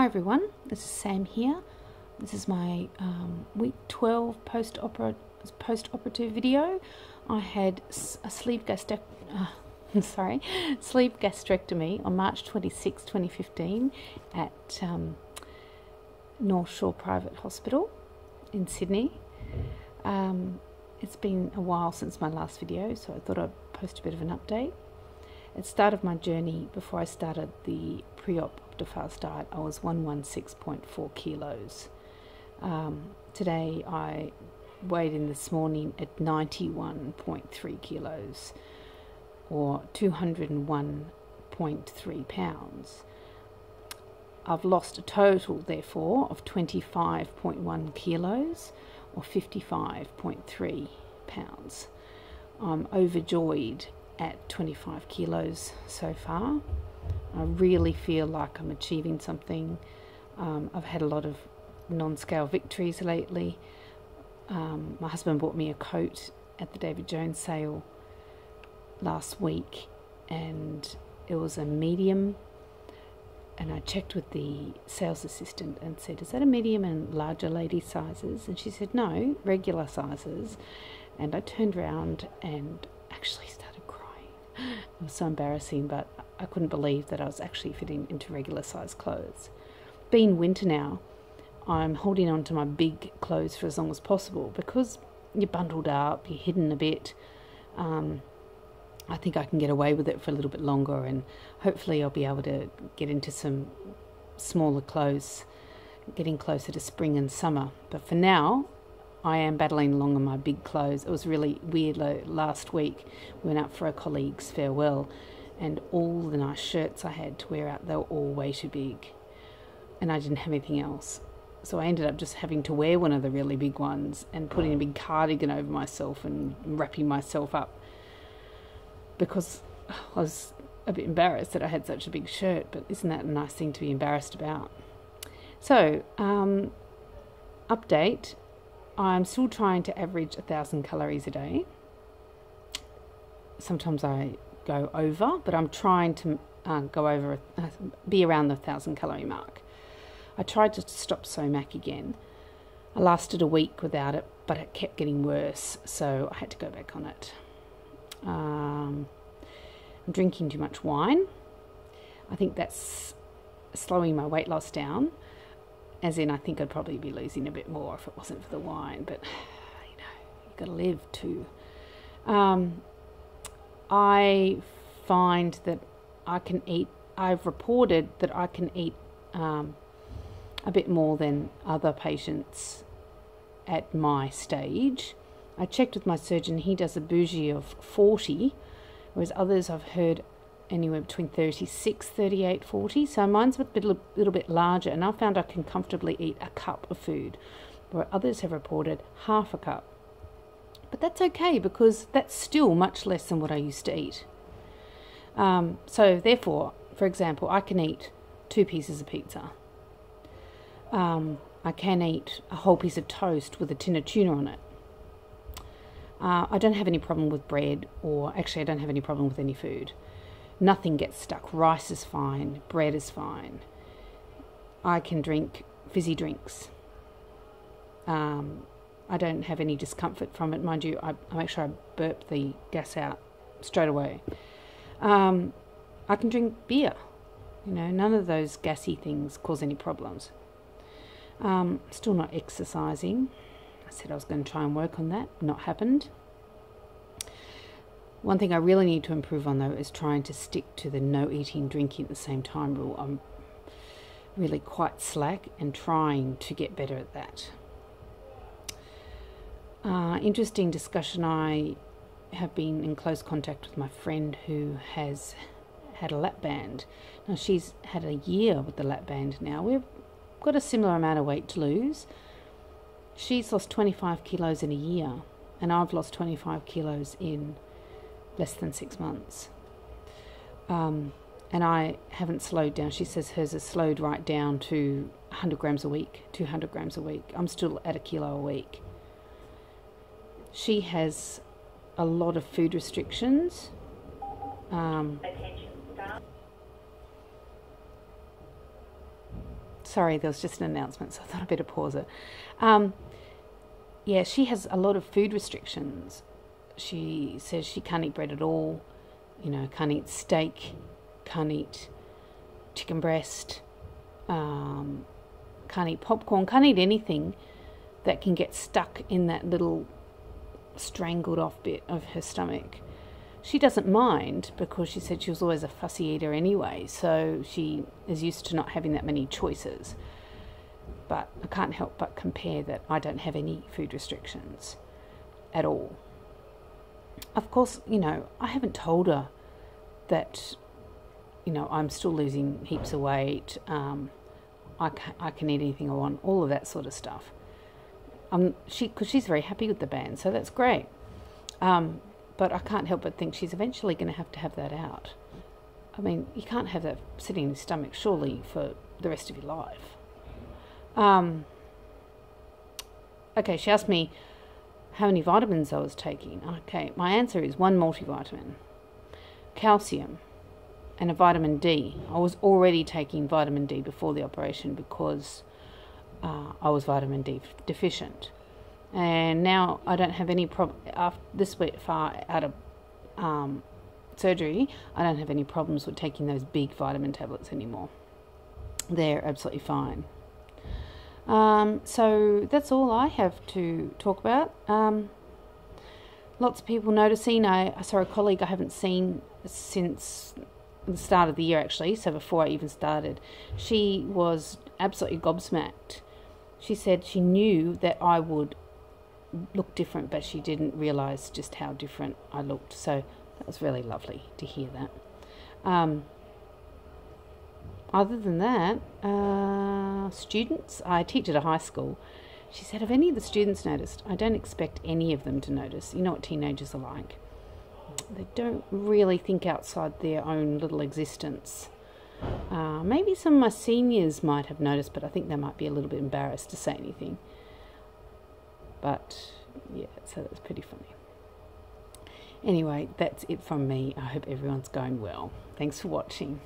Hi everyone, this is Sam here. This is my week 12 post-operative video. I had a sleeve gastrectomy on March 26, 2015 at North Shore Private Hospital in Sydney. It's been a while since my last video, so I thought I'd post a bit of an update. At the start of my journey, before I started the pre-op fast diet, I was 116.4 kilos. Today I weighed in this morning at 91.3 kilos, or 201.3 pounds. I've lost a total, therefore, of 25.1 kilos, or 55.3 pounds. I'm overjoyed at 25 kilos so far. I really feel like I'm achieving something. I've had a lot of non-scale victories lately. My husband bought me a coat at the David Jones sale last week, and it was a medium, and I checked with the sales assistant and said, is that a medium and larger lady sizes? And she said, no, regular sizes. And I turned around and actually started crying. It was so embarrassing, but I couldn't believe that I was actually fitting into regular size clothes. Being winter now, I'm holding on to my big clothes for as long as possible because you're bundled up, you're hidden a bit. I think I can get away with it for a little bit longer, and hopefully I'll be able to get into some smaller clothes, getting closer to spring and summer. But for now, I am battling along in my big clothes. It was really weird. Last week we went out for a colleague's farewell, and all the nice shirts I had to wear out, they were all way too big, and I didn't have anything else. So I ended up just having to wear one of the really big ones and putting a big cardigan over myself and wrapping myself up, because I was a bit embarrassed that I had such a big shirt. But isn't that a nice thing to be embarrassed about? So, update. I'm still trying to average 1,000 calories a day. Sometimes I go over, but I'm trying to be around the 1,000 calorie mark. I tried to stop SOMAC again. I lasted a week without it, but it kept getting worse, so I had to go back on it. I'm drinking too much wine. I think that's slowing my weight loss down, as in I think I'd probably be losing a bit more if it wasn't for the wine, but you know, you've got to live too. I find that I've reported that I can eat a bit more than other patients at my stage. I checked with my surgeon, he does a bougie of 40, whereas others I've heard anywhere between 36, 38, 40. So mine's a little bit larger, and I found I can comfortably eat a cup of food, where others have reported half a cup. But that's okay, because that's still much less than what I used to eat. So therefore, for example, I can eat 2 pieces of pizza. I can eat a whole piece of toast with a tin of tuna on it. I don't have any problem with bread, or actually I don't have any problem with any food. Nothing gets stuck. Rice is fine. Bread is fine. I can drink fizzy drinks. I don't have any discomfort from it. Mind you, I make sure I burp the gas out straight away. I can drink beer. You know, none of those gassy things cause any problems. Still not exercising. I said I was going to try and work on that. Not happened. One thing I really need to improve on, though, is trying to stick to the no eating, drinking at the same time rule. I'm really quite slack and trying to get better at that. Interesting discussion. I have been in close contact with my friend who has had a lap band. Now, she's had a year with the lap band now. We've got a similar amount of weight to lose. She's lost 25 kilos in a year, and I've lost 25 kilos in less than 6 months. And I haven't slowed down. She says hers has slowed right down to 100 grams a week, 200 grams a week. I'm still at 1 kilo a week. She has a lot of food restrictions. Sorry, there was just an announcement, so I thought I'd better pause it. Yeah, she has a lot of food restrictions. She says she can't eat bread at all, can't eat steak, can't eat chicken breast, can't eat popcorn, can't eat anything that can get stuck in that little strangled off bit of her stomach. She doesn't mind because she said she was always a fussy eater anyway, so she is used to not having that many choices. But I can't help but compare that I don't have any food restrictions at all. Of course, I haven't told her that, I'm still losing heaps of weight. I can eat anything I want, all of that sort of stuff. Because she's very happy with the band, so that's great. But I can't help but think she's eventually going to have that out. I mean, you can't have that sitting in your stomach, surely, for the rest of your life. Okay, she asked me how many vitamins I was taking. Okay, my answer is 1 multivitamin, calcium, and a vitamin D. I was already taking vitamin D before the operation because I was vitamin D deficient. And now I don't have any problem. After this far out of surgery, I don't have any problems with taking those big vitamin tablets anymore. They're absolutely fine. So that's all I have to talk about. Lots of people noticing. I saw a colleague I haven't seen since the start of the year, actually, so before I even started. She was absolutely gobsmacked. She said she knew that I would look different, but she didn't realise just how different I looked. So that was really lovely to hear that. Other than that, students, I teach at a high school. She said, have any of the students noticed? I don't expect any of them to notice. You know what teenagers are like. They don't really think outside their own little existence. Maybe some of my seniors might have noticed, but I think they might be a little bit embarrassed to say anything. But, yeah, so that's pretty funny. Anyway, that's it from me. I hope everyone's going well. Thanks for watching.